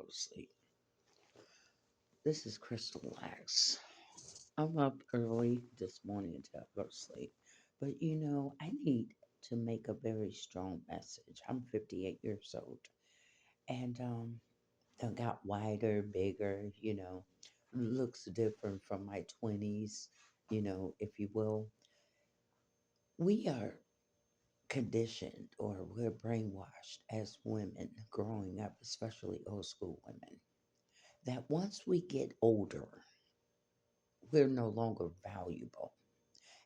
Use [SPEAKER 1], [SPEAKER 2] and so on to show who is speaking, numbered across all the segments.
[SPEAKER 1] to sleep. This is Crystal Lax. I'm up early this morning to go to sleep, but I need to make a very strong message. I'm 58 years old, and I got wider, bigger, looks different from my 20s, if you will. We are conditioned or we're brainwashed as women growing up, especially old school women, that once we get older, we're no longer valuable.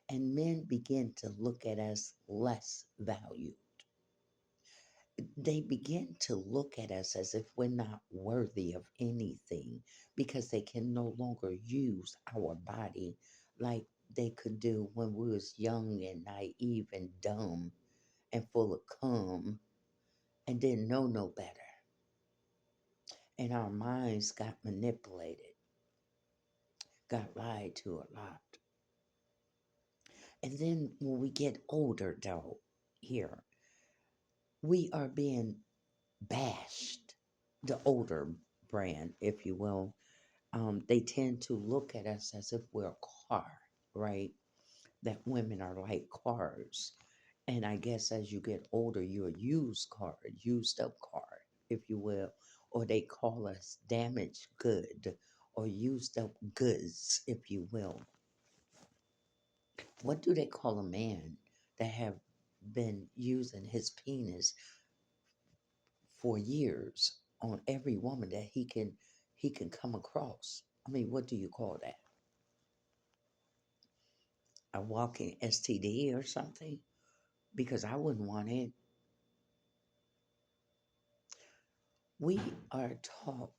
[SPEAKER 1] And men begin to look at us less valued. They begin to look at us as if we're not worthy of anything because they can no longer use our body like they could do when we was young and naive and dumb and full of cum and didn't know no better. And our minds got manipulated, got lied to a lot. And then when we get older, though, here, we are being bashed, the older brand, if you will. They tend to look at us as if we're a car, right? That women are like cars. And I guess as you get older, you're a used car, used up car, if you will. Or they call us damaged good or used up goods, if you will. What do they call a man that have been using his penis for years on every woman that he can come across? I mean, what do you call that? A walking STD or something? Because I wouldn't want it. We are taught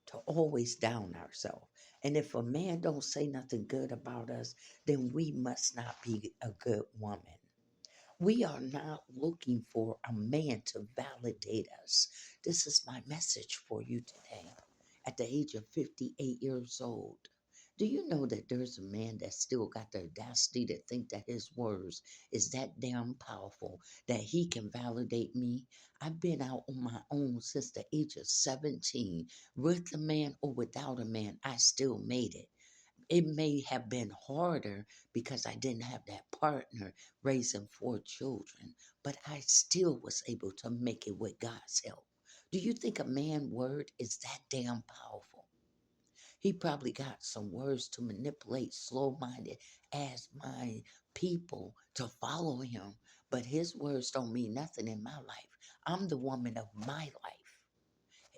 [SPEAKER 1] to always down ourselves. And if a man don't say nothing good about us, then we must not be a good woman. We are not looking for a man to validate us. This is my message for you today. At the age of 58 years old, do you know that there's a man that still got the audacity to think that his words is that damn powerful that he can validate me? I've been out on my own since the age of 17. With a man or without a man, I still made it. It may have been harder because I didn't have that partner raising 4 children, but I still was able to make it with God's help. Do you think a man's word is that damn powerful? He probably got some words to manipulate slow minded, ass mind people to follow him, but his words don't mean nothing in my life. I'm the woman of my life.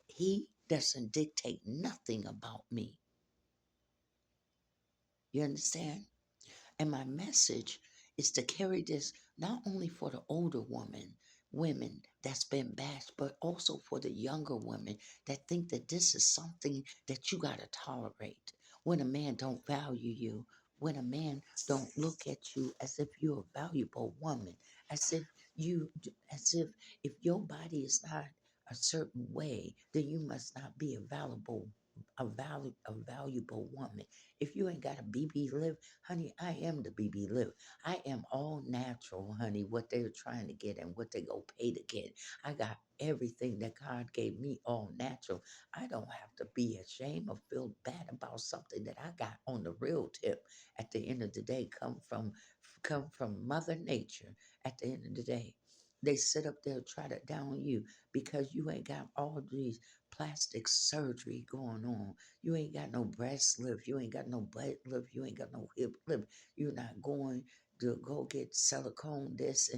[SPEAKER 1] He doesn't dictate nothing about me. You understand? And my message is to carry this not only for the older women that's been bashed, but also for the younger women that think that this is something that you got to tolerate. When a man don't value you, when a man don't look at you as if you're a valuable woman, as if you, as if your body is not a certain way, then you must not be a valuable woman. If you ain't got a BB live, honey, I am the BB live. I am all natural, honey, what they're trying to get and what they go pay to get. I got everything that God gave me all natural. I don't have to be ashamed or feel bad about something that I got on the real tip. At the end of the day, come from Mother Nature. At the end of the day, they sit up there try to down you because you ain't got all these plastic surgery going on. You ain't got no breast lift. You ain't got no butt lift. You ain't got no hip lift. You're not going to go get silicone this,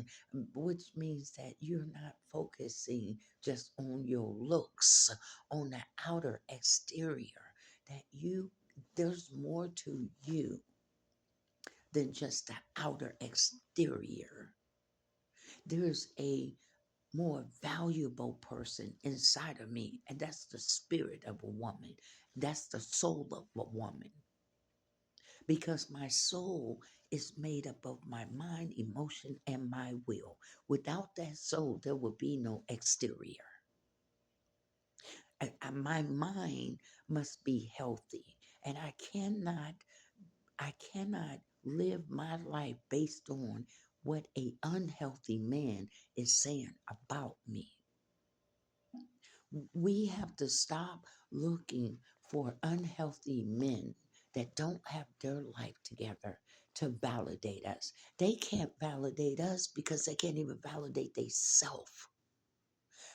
[SPEAKER 1] which means that you're not focusing just on your looks, on the outer exterior. That there's more to you than just the outer exterior. There's a more valuable person inside of me, and that's the spirit of a woman. That's the soul of a woman. Because my soul is made up of my mind, emotion, and my will. Without that soul, there will be no exterior. My mind must be healthy, and I cannot live my life based on what a unhealthy man is saying about me. We have to stop looking for unhealthy men that don't have their life together to validate us. They can't validate us because they can't even validate themselves.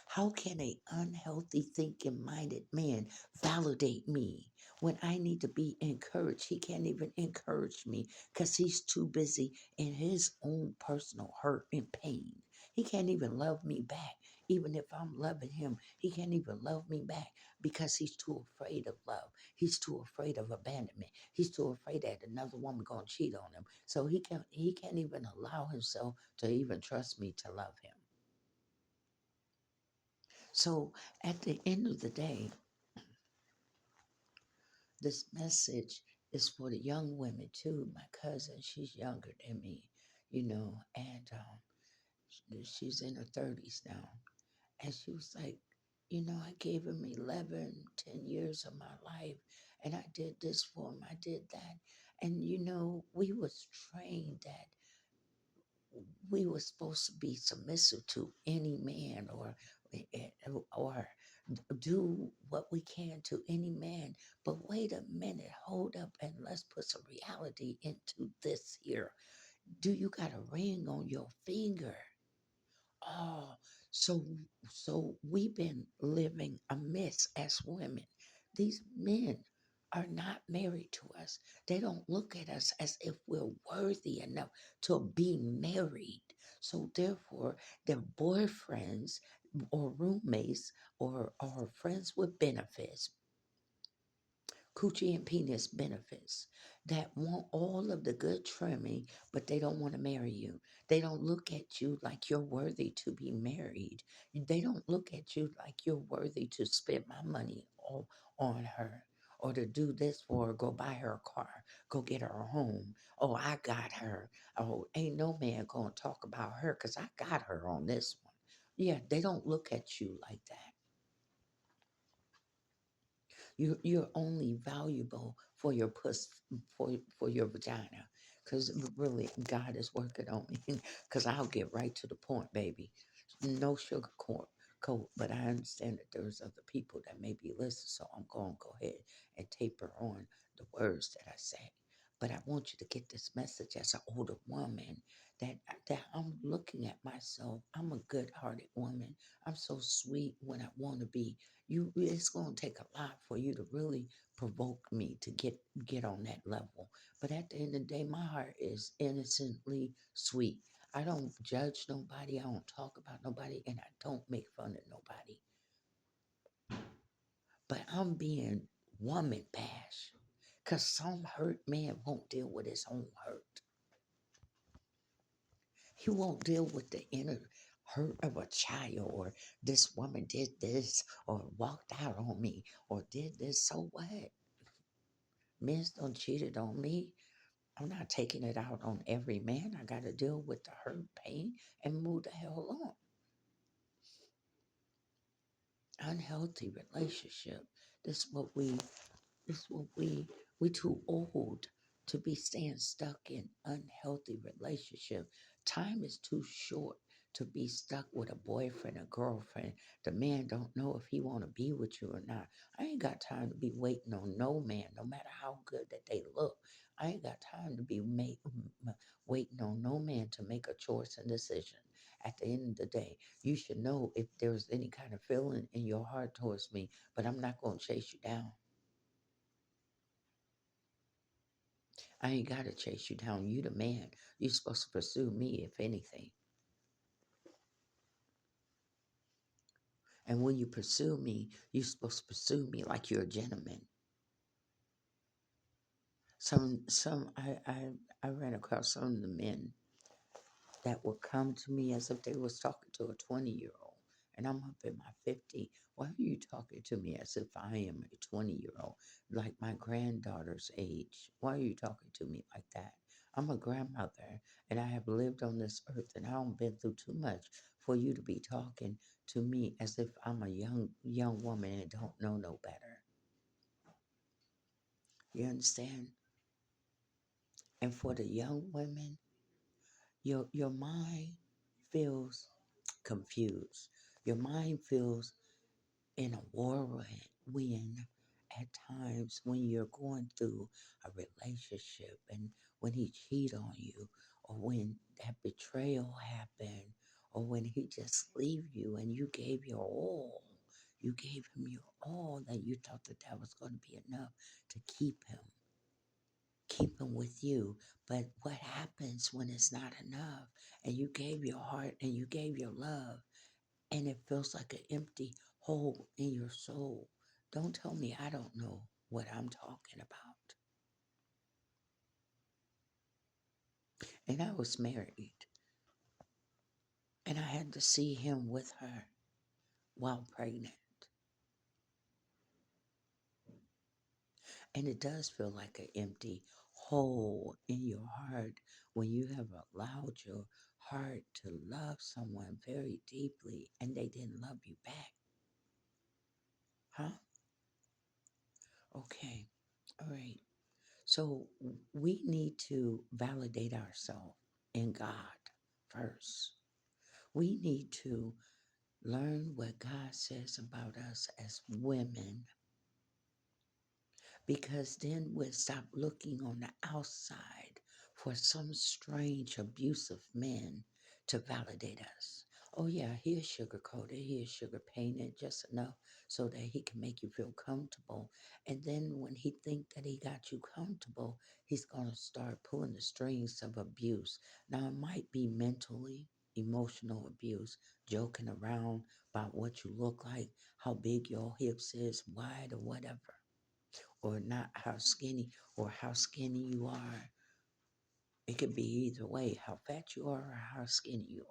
[SPEAKER 1] How can a unhealthy thinking minded man validate me when I need to be encouraged? He can't even encourage me because he's too busy in his own personal hurt and pain. He can't even love me back. Even if I'm loving him, he can't even love me back because he's too afraid of love. He's too afraid of abandonment. He's too afraid that another woman gonna cheat on him. So he can't even allow himself to even trust me to love him. So at the end of the day, this message is for the young women too. My cousin, she's younger than me, and she's in her 30s now. And she was like, I gave him 11, 10 years of my life, and I did this for him, I did that. And, we was trained that we were supposed to be submissive to any man or do what we can to any man. But wait a minute, hold up, and let's put some reality into this here. Do you got a ring on your finger? Oh, so we've been living amiss as women. These men are not married to us. They don't look at us as if we're worthy enough to be married. So therefore, their boyfriends or roommates or friends with benefits, coochie and penis benefits, that want all of the good trimming, but they don't want to marry you. They don't look at you like you're worthy to be married. They don't look at you like you're worthy to spend my money on her or to do this for her, go buy her a car, go get her a home. Oh, I got her. Oh, ain't no man gonna talk about her because I got her on this one. Yeah, they don't look at you like that. You're only valuable for your for your vagina. Cause really God is working on me. Cause I'll get right to the point, baby. No sugar coat, but I understand that there's other people that may be listening, so I'm gonna go ahead and taper on the words that I say. But I want you to get this message as an older woman that I'm looking at myself. I'm a good-hearted woman. I'm so sweet when I want to be. It's going to take a lot for you to really provoke me to get on that level. But at the end of the day, my heart is innocently sweet. I don't judge nobody, I don't talk about nobody, and I don't make fun of nobody. But I'm being woman bash because some hurt man won't deal with his own hurt. He won't deal with the inner hurt of a child, or this woman did this or walked out on me or did this. So what? Men's done cheated on me. I'm not taking it out on every man. I got to deal with the hurt, pain, and move the hell on. Unhealthy relationship. This what we this what we too old to be staying stuck in unhealthy relationship. Time is too short to be stuck with a boyfriend or girlfriend. The man don't know if he want to be with you or not. I ain't got time to be waiting on no man, no matter how good that they look. I ain't got time to be waiting on no man to make a choice and decision. At the end of the day, you should know if there's any kind of feeling in your heart towards me, but I'm not going to chase you down. I ain't got to chase you down. You the man. You're supposed to pursue me, if anything. And when you pursue me, you're supposed to pursue me like you're a gentleman. I ran across some of the men that would come to me as if they was talking to a 20-year-old. And I'm up in my 50. Why are you talking to me as if I am a 20-year-old, like my granddaughter's age? Why are you talking to me like that? I'm a grandmother and I have lived on this earth and I don't been through too much for you to be talking to me as if I'm a young woman and don't know no better. You understand? And for the young women, your mind feels confused. Your mind feels in a whirlwind at times when you're going through a relationship and when he cheat on you or when that betrayal happened or when he just leave you and you gave your all. You gave him your all that you thought that was going to be enough to keep him with you. But what happens when it's not enough and you gave your heart and you gave your love and it feels like an empty hole in your soul? Don't tell me I don't know what I'm talking about. And I was married and I had to see him with her while pregnant. And it does feel like an empty hole in your heart when you have allowed your heart to love someone very deeply and they didn't love you back. Huh? Okay. All right. So we need to validate ourselves in God first. We need to learn what God says about us as women because then we'll stop looking on the outside for some strange abusive men to validate us. Oh yeah, he's sugar coated, he's sugar painted just enough so that he can make you feel comfortable. And then when he think that he got you comfortable, he's gonna start pulling the strings of abuse. Now it might be mentally, emotional abuse, joking around about what you look like, how big your hips is, wide or whatever or not how skinny or how skinny you are. It could be either way, how fat you are or how skinny you are.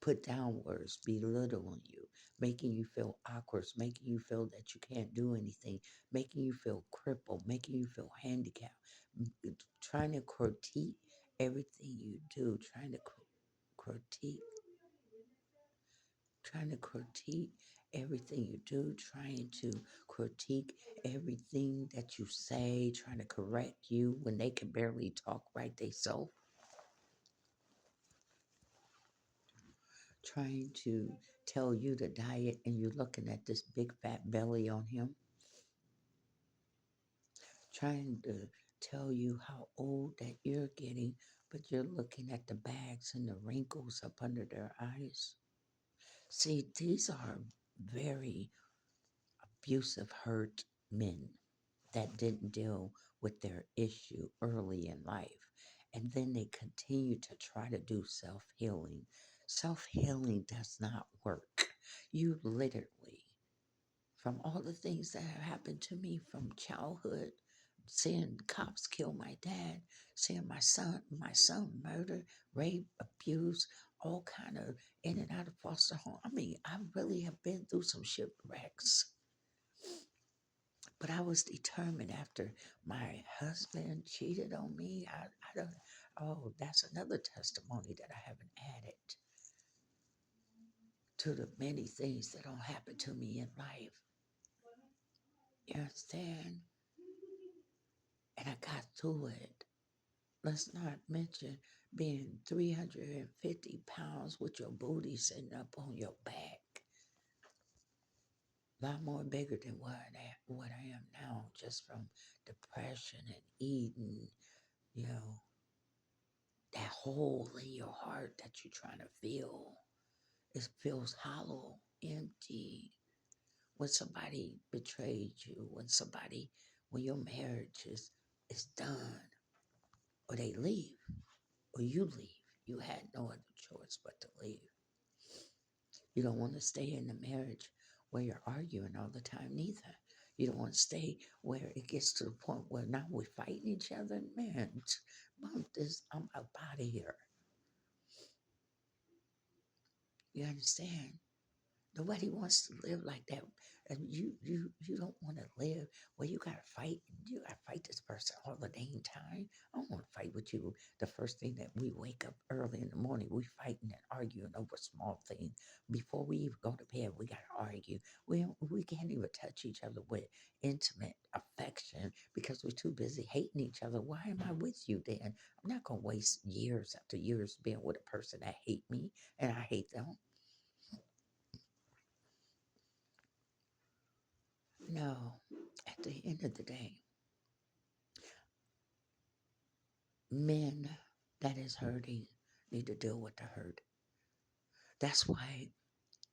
[SPEAKER 1] Put down words, belittling you, making you feel awkward, making you feel that you can't do anything, making you feel crippled, making you feel handicapped, trying to critique everything you do, critique trying to critique everything you do, trying to critique everything that you say, trying to correct you when they can barely talk right themselves, trying to tell you to diet and you're looking at this big fat belly on him, trying to tell you how old that you're getting, but you're looking at the bags and the wrinkles up under their eyes. See, these are very abusive, hurt men that didn't deal with their issue early in life. And then they continue to try to do self healing. Self healing does not work. You literally, from all the things that have happened to me from childhood, seeing cops kill my dad, seeing my son murdered, rape, abuse, all kind of in and out of foster home. I mean, I really have been through some shipwrecks. But I was determined after my husband cheated on me. I don't, oh, that's another testimony that I haven't added to the many things that don't happen to me in life. You understand? And I got through it. Let's not mention being 350 pounds with your booty sitting up on your back. A lot more bigger than what I am now, just from depression and eating, you know, that hole in your heart that you're trying to fill. It feels hollow, empty. When somebody betrayed you, when your marriage is done, or they leave, or you leave, you had no other choice but to leave. You don't want to stay in the marriage where you're arguing all the time, neither. You don't want to stay where it gets to the point where now we're fighting each other. Man, bump this, I'm up out of here. You understand? Nobody wants to live like that. And you don't want to live where you gotta fight this person all the dang time. I don't want to fight with you. The first thing that we wake up early in the morning, we fighting and arguing over small things. Before we even go to bed, we gotta argue. We can't even touch each other with intimate affection because we're too busy hating each other. Why am I with you then? I'm not gonna waste years after years being with a person that hate me and I hate them. No, at the end of the day, men that is hurting need to deal with the hurt. That's why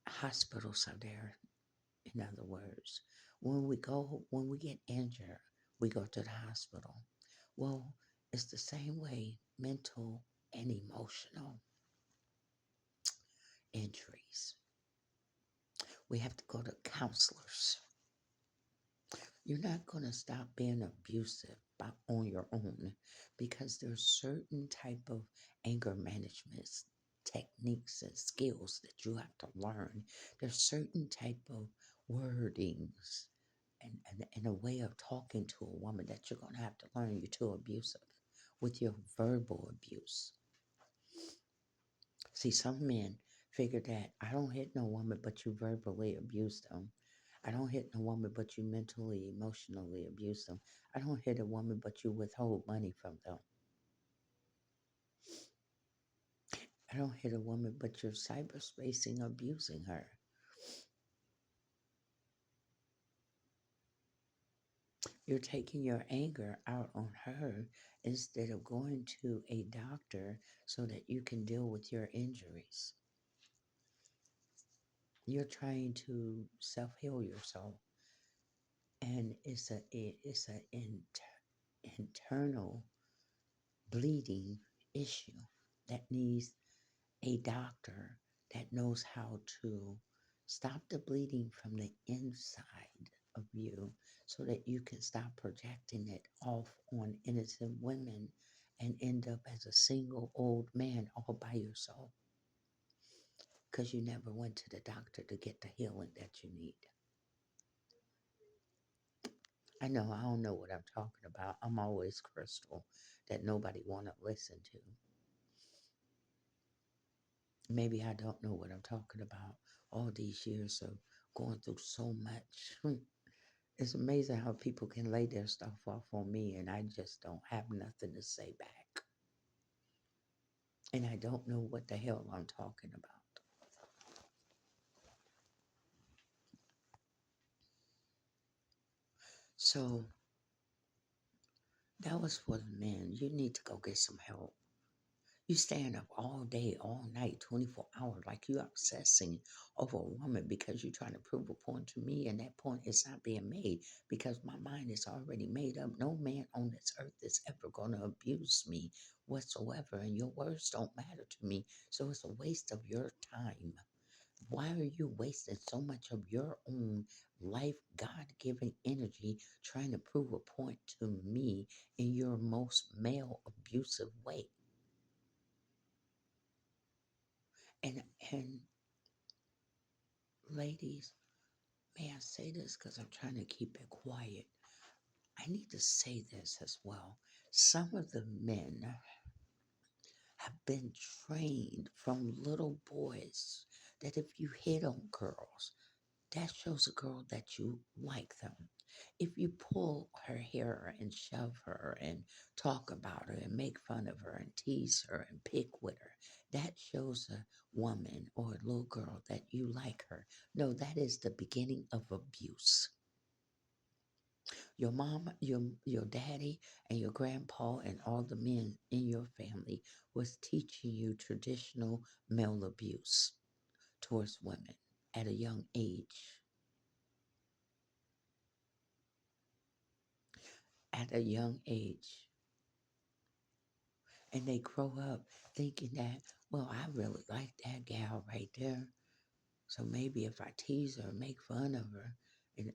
[SPEAKER 1] hospitals are there. In other words, when we get injured, we go to the hospital. Well, it's the same way mental and emotional injuries. We have to go to counselors. You're not going to stop being abusive on your own because there's certain type of anger management techniques and skills that you have to learn. There's certain type of wordings and a way of talking to a woman that you're going to have to learn. You're too abusive with your verbal abuse. See, some men figure that I don't hit no woman, but you verbally abuse them. I don't hit no woman, but you mentally, emotionally abuse them. I don't hit a woman, but you withhold money from them. I don't hit a woman, but you're cyberspacing, abusing her. You're taking your anger out on her instead of going to a doctor so that you can deal with your injuries. You're trying to self heal yourself, and it's an internal bleeding issue that needs a doctor that knows how to stop the bleeding from the inside of you so that you can stop projecting it off on innocent women and end up as a single old man all by yourself because you never went to the doctor to get the healing that you need. I know I don't know what I'm talking about. I'm always crystal that nobody want to listen to. Maybe I don't know what I'm talking about. All these years of going through so much. It's amazing how people can lay their stuff off on me and I just don't have nothing to say back. And I don't know what the hell I'm talking about. So that was for the men. You need to go get some help. You stand up all day, all night, 24 hours, like you obsessing over a woman because you're trying to prove a point to me, and that point is not being made because my mind is already made up. No man on this earth is ever going to abuse me whatsoever, and your words don't matter to me. So it's a waste of your time. Why are you wasting so much of your own life, God given energy, trying to prove a point to me in your most male abusive way? And and ladies, may I say this because I'm trying to keep it quiet? I need to say this as well. Some of the men have been trained from little boys that if you hit on girls, that shows a girl that you like them. If you pull her hair and shove her and talk about her and make fun of her and tease her and pick with her, that shows a woman or a little girl that you like her. No, that is the beginning of abuse. Your mom, your daddy, and your grandpa, and all the men in your family was teaching you traditional male abuse towards women at a young age. At a young age. And they grow up thinking that, well, I really like that gal right there. So maybe if I tease her, make fun of her,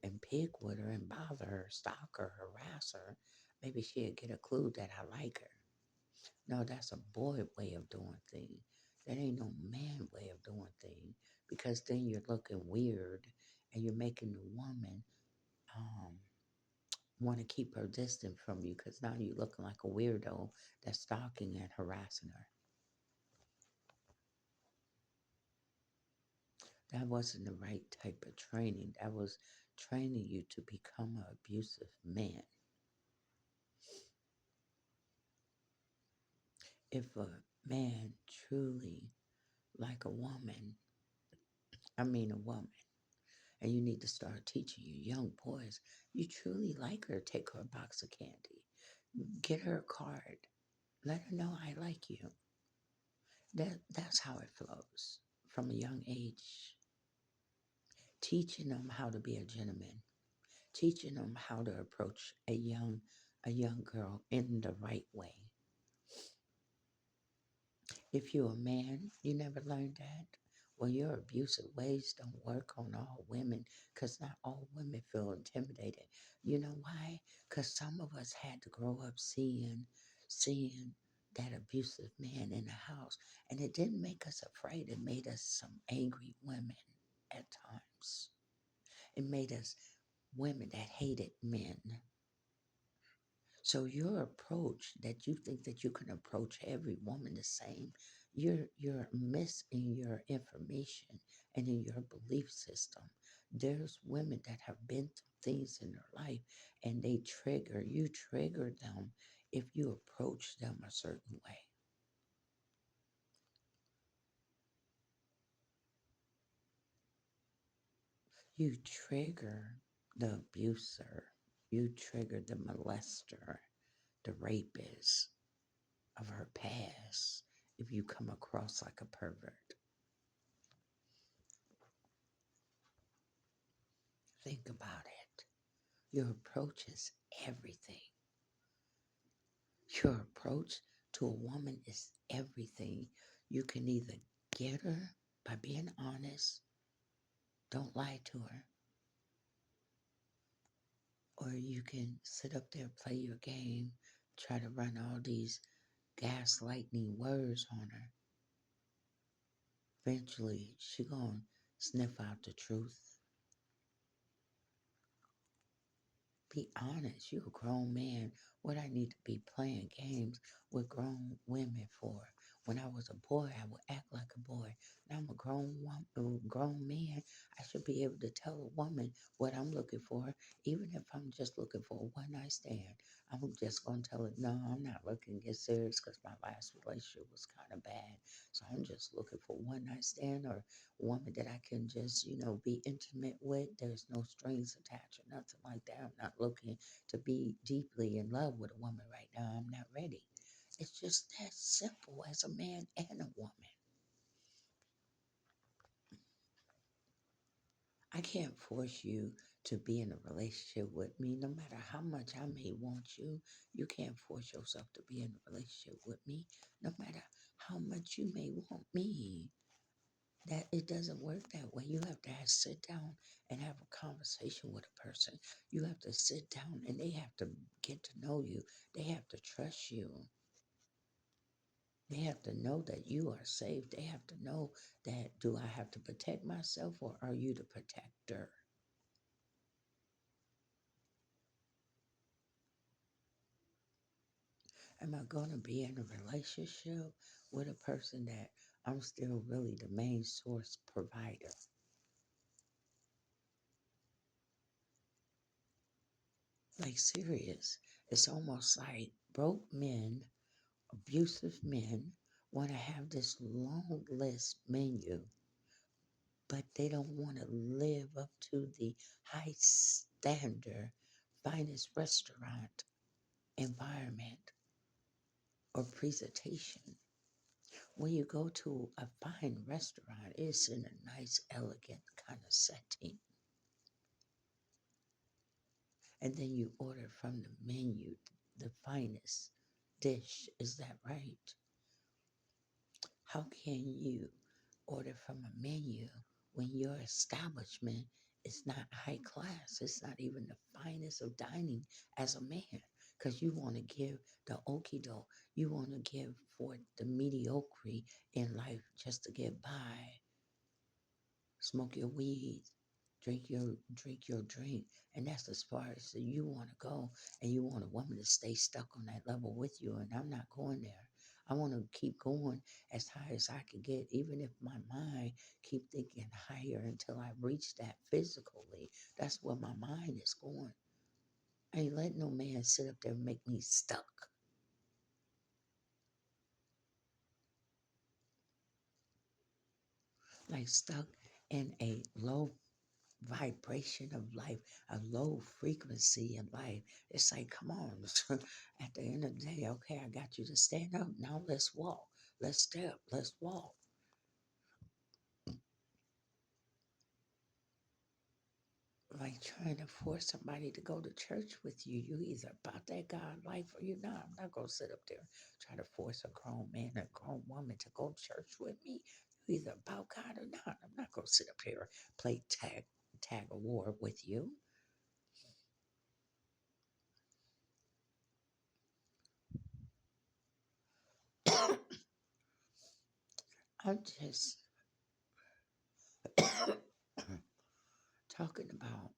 [SPEAKER 1] and pick with her and bother her, stalk her, harass her, maybe she'll get a clue that I like her. No, that's a boy way of doing things. That ain't no man way of doing things because then you're looking weird and you're making the woman um, want to keep her distant from you because now you're looking like a weirdo that's stalking and harassing her. That wasn't the right type of training. That was training you to become an abusive man. If a man truly like a woman, I mean a woman, And you need to start teaching your young boys. You truly like her, take her a box of candy. Get her a card. Let her know I like you. That's how it flows from a young age. Teaching them how to be a gentleman, teaching them how to approach a young girl in the right way. If you're a man, you never learned that. Well, your abusive ways don't work on all women because not all women feel intimidated. You know why? Because some of us had to grow up seeing that abusive man in the house. And it didn't make us afraid. It made us some angry women at times. It made us women that hated men. So your approach that you think that you can approach every woman the same, you're missing your information and in your belief system. There's women that have been through things in their life and you trigger them if you approach them a certain way. You trigger the abuser, you trigger the molester, the rapist of her past if you come across like a pervert. Think about it. Your approach is everything. Your approach to a woman is everything. You can either get her by being honest, don't lie to her, or you can sit up there, play your game, try to run all these gaslighting words on her. Eventually, she gonna sniff out the truth. Be honest. You a grown man. What I need to be playing games with grown women for? When I was a boy, I would act like a boy. Now I'm a grown man. I should be able to tell a woman what I'm looking for, even if I'm just looking for a one night stand. I'm just gonna tell her, no, I'm not looking to get serious because my last relationship was kind of bad. So I'm just looking for one night stand or woman that I can just, be intimate with. There's no strings attached or nothing like that. I'm not looking to be deeply in love with a woman right now. I'm not ready. It's just that simple as a man and a woman. I can't force you to be in a relationship with me. No matter how much I may want you, you can't force yourself to be in a relationship with me. No matter how much you may want me. That it doesn't work that way. You have to sit down and have a conversation with a person. You have to sit down and they have to get to know you. They have to trust you. They have to know that you are safe. They have to know that do I have to protect myself or are you the protector? Am I going to be in a relationship with a person that I'm still really the main source provider? Like serious. It's almost like broke men, abusive men want to have this long list menu, but they don't want to live up to the high standard, finest restaurant environment or presentation. When you go to a fine restaurant, it's in a nice, elegant kind of setting. And then you order from the menu the finest dish. Is that right? How can you order from a menu when your establishment is not high class? It's not even the finest of dining as a man because you want to give the okie doke. You want to give for the mediocrity in life just to get by. Smoke your weed, drink your drink, and that's as far as you want to go. And you want a woman to stay stuck on that level with you, and I'm not going there. I want to keep going as high as I can get, even if my mind keep thinking higher until I reach that physically. That's where my mind is going. I ain't letting no man sit up there and make me stuck. Like stuck in a low vibration of life, a low frequency in life. It's like, come on. At the end of the day, okay, I got you to stand up. Now let's walk. Let's step. Let's walk. Like trying to force somebody to go to church with you. You either about that God life or you're not. I'm not gonna sit up there try to force a grown man or a grown woman to go to church with me. You either about God or not. I'm not gonna sit up here play tag a war with you. I'm just talking about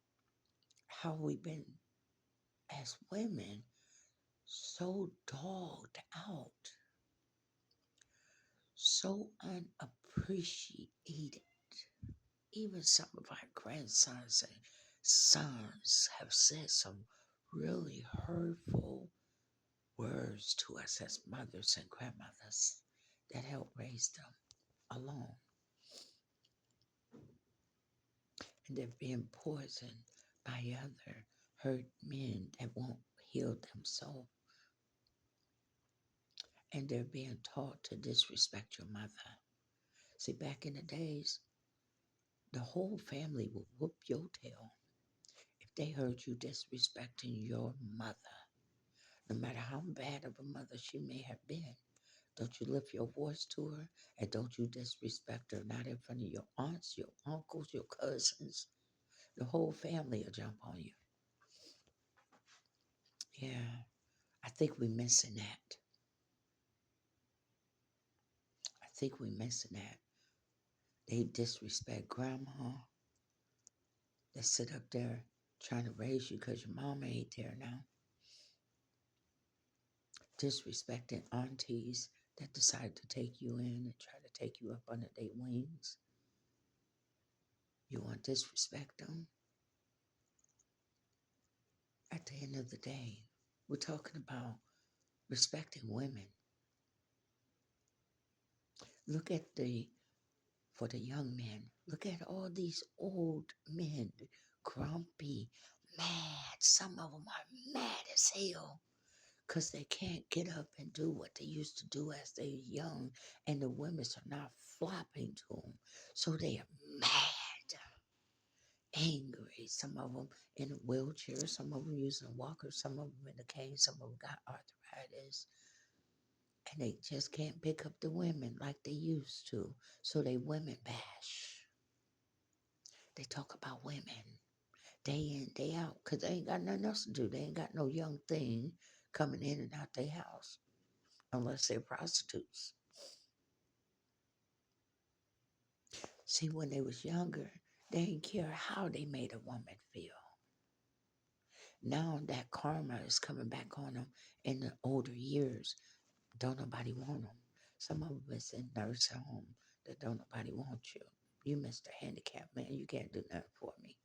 [SPEAKER 1] how we've been as women so dogged out, so unappreciated. Even some of our grandsons and sons have said some really hurtful words to us as mothers and grandmothers that helped raise them alone. And they're being poisoned by other hurt men that won't heal them soul. And they're being taught to disrespect your mother. See, back in the days, the whole family would whoop your tail if they heard you disrespecting your mother. No matter how bad of a mother she may have been, don't you lift your voice to her and don't you disrespect her, not in front of your aunts, your uncles, your cousins. The whole family will jump on you. Yeah, I think we're missing that. I think we're missing that. They disrespect grandma. They sit up there trying to raise you because your mama ain't there now. Disrespecting aunties that decide to take you in and try to take you up under their wings. You want to disrespect them? At the end of the day, we're talking about respecting women. Look at for the young men, look at all these old men, grumpy, mad. Some of them are mad as hell because they can't get up and do what they used to do as they're young, and the women are not flopping to them. So they are mad, angry. Some of them in a wheelchair, some of them using a walker, some of them in a cane, some of them got arthritis. And they just can't pick up the women like they used to. So they women bash. They talk about women day in, day out, because they ain't got nothing else to do. They ain't got no young thing coming in and out their house unless they're prostitutes. See, when they was younger, they didn't care how they made a woman feel. Now that karma is coming back on them in the older years. Don't nobody want them. Some of them is in nursing home that don't nobody want you. You Mr. Handicap man, you can't do nothing for me.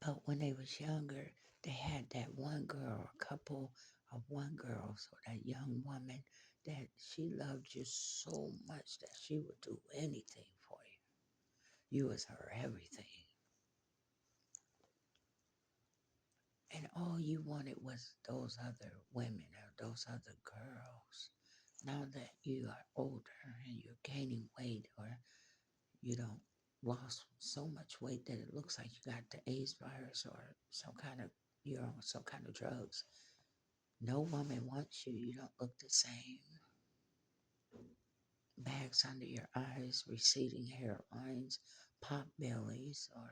[SPEAKER 1] But when they was younger, they had that one girl, a couple of one girls, or that young woman that she loved you so much that she would do anything for you. You was her everything. And all you wanted was those other women or those other girls. Now that you are older and you're gaining weight, or you don't lost so much weight that it looks like you got the AIDS virus or some kind of you're on some kind of drugs. No woman wants you. You don't look the same. Bags under your eyes, receding hairlines, pop bellies, or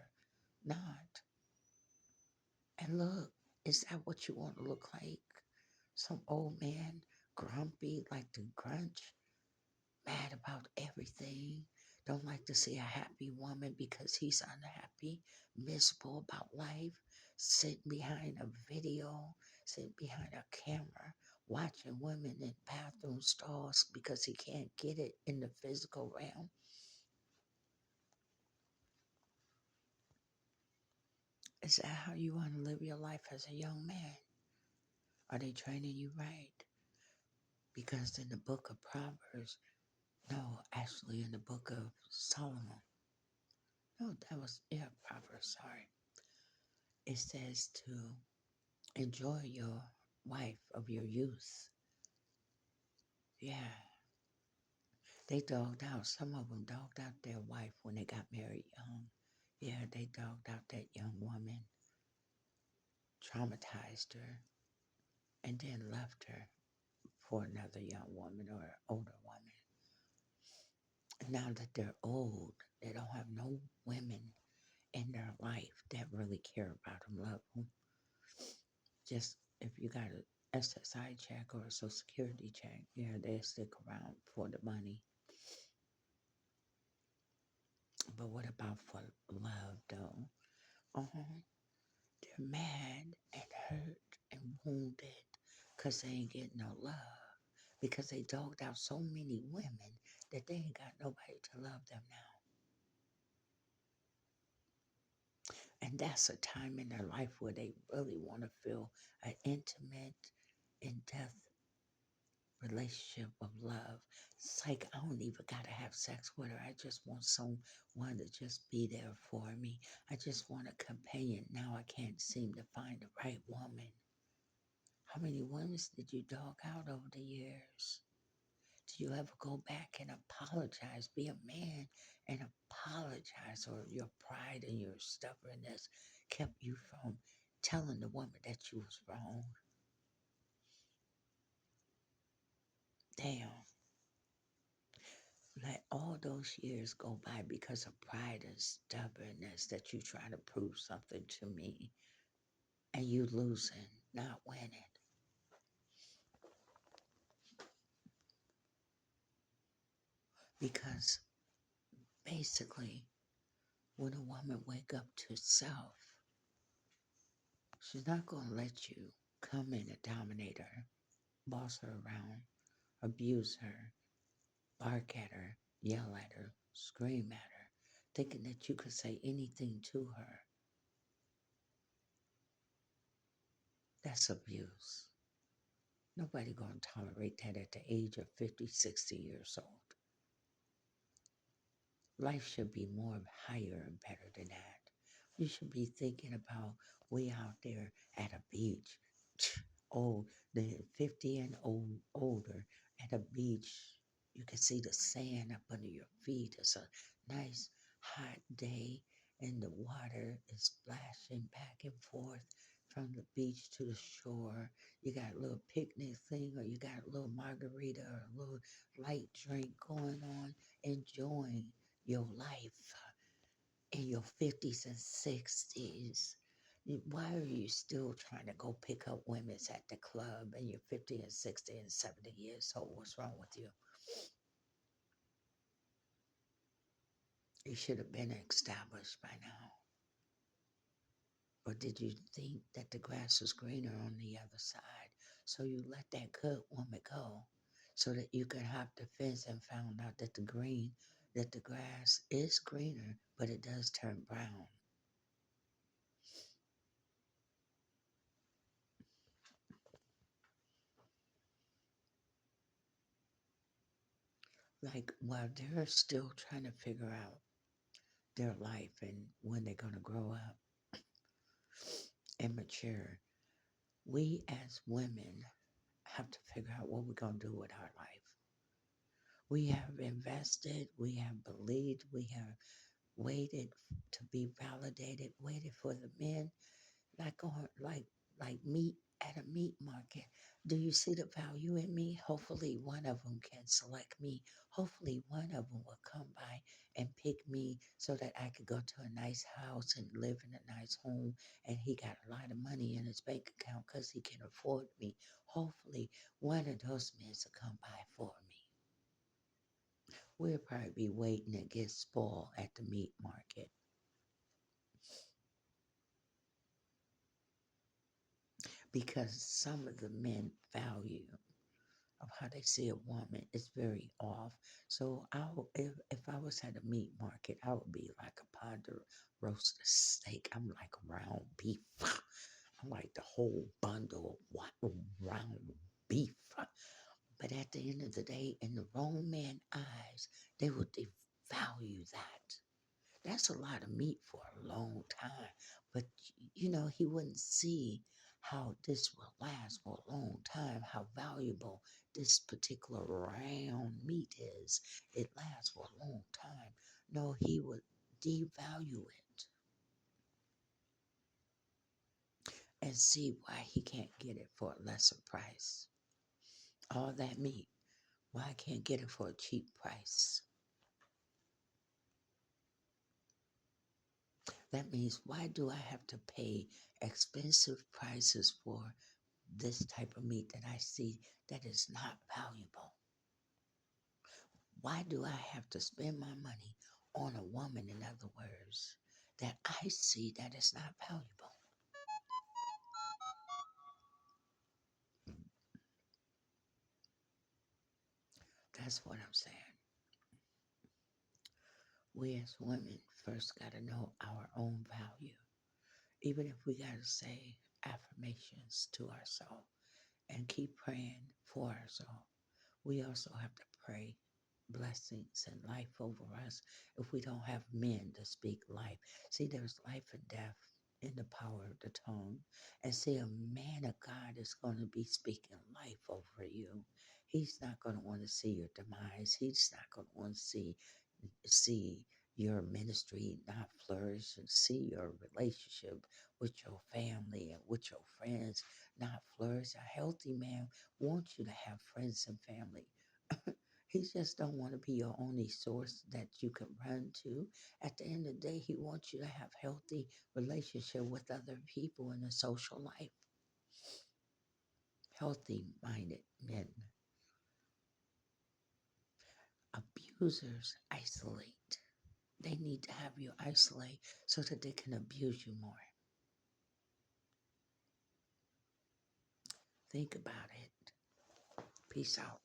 [SPEAKER 1] not. And look, is that what you want to look like? Some old man, grumpy like the Grunch, mad about everything, don't like to see a happy woman because he's unhappy, miserable about life, sitting behind a video, sitting behind a camera, watching women in bathroom stalls because he can't get it in the physical realm. Is that how you want to live your life as a young man? Are they training you right? Because in the book of Proverbs, No, actually, in the book of Solomon. No, that was, yeah, Proverbs, sorry. It says to enjoy your wife of your youth. Yeah, they dogged out, some of them dogged out their wife when they got married young. Yeah, they dogged out that young woman, traumatized her, and then left her for another young woman or an older woman. And now that they're old, they don't have no women in their life that really care about them, love them. Just if you got a SSI check or a Social Security check, yeah, they stick around for the money. But what about for love, though? They're mad and hurt and wounded because they ain't getting no love. Because they dogged out so many women that they ain't got nobody to love them now. And that's a time in their life where they really want to feel an intimate, in-depth relationship of love. It's like I don't even gotta have sex with her. I just want someone to just be there for me. I just want a companion. Now I can't seem to find the right woman. How many women did you dog out over the years? Do you ever go back and apologize? Be a man and apologize, or your pride and your stubbornness kept you from telling the woman that you was wrong? Damn. Let all those years go by because of pride and stubbornness that you try to prove something to me and you losing, not winning. Because basically, when a woman wake up to self, she's not going to let you come in and dominate her, boss her around, abuse her, bark at her, yell at her, scream at her, thinking that you could say anything to her. That's abuse. Nobody going to tolerate that at the age of 50, 60 years old. Life should be more higher and better than that. You should be thinking about way out there at a beach. Oh, the 50 and older at a beach, you can see the sand up under your feet. It's a nice hot day and the water is splashing back and forth from the beach to the shore. You got a little picnic thing, or you got a little margarita or a little light drink going on, enjoying your life in your 50s and 60s. Why are you still trying to go pick up women at the club and you're 50 and 60 and 70 years old? What's wrong with you? You should have been established by now. Or did you think that the grass was greener on the other side? So you let that good woman go so that you could hop the fence and found out that the grass is greener, but it does turn brown. Like while they're still trying to figure out their life and when they're going to grow up and mature, we as women have to figure out what we're going to do with our life. We have invested, we have believed, we have waited to be validated, waited for the men like meat at a meat market. Do you see the value in me? Hopefully one of them can select me. Hopefully one of them will come by and pick me so that I could go to a nice house and live in a nice home, and he got a lot of money in his bank account because he can afford me. Hopefully one of those men will come by for me. We'll probably be waiting to get spoiled at the meat market because some of the men value of how they see a woman is very off. So if I was at a meat market, I would be like a ponder roasted steak. I'm like round beef. I'm like the whole bundle of round beef. But at the end of the day, in the wrong man's eyes, they will devalue that. That's a lot of meat for a long time. But he wouldn't see how this will last for a long time, how valuable this particular round meat is. It lasts for a long time. No, he would devalue it and see why he can't get it for a lesser price. All that meat, why I can't get it for a cheap price. That means why do I have to pay expensive prices for this type of meat that I see that is not valuable? Why do I have to spend my money on a woman, in other words, that I see that is not valuable? That's what I'm saying. We as women first got to know our own value. Even if we got to say affirmations to ourselves and keep praying for ourselves, we also have to pray blessings and life over us if we don't have men to speak life. See, there's life and death in the power of the tongue. And see, a man of God is going to be speaking life over you. He's not going to want to see your demise. He's not going to want to see your ministry not flourish and see your relationship with your family and with your friends not flourish. A healthy man wants you to have friends and family. He just don't want to be your only source that you can run to. At the end of the day, he wants you to have healthy relationship with other people in a social life. Healthy minded men. Abusers isolate. They need to have you isolate so that they can abuse you more. Think about it. Peace out.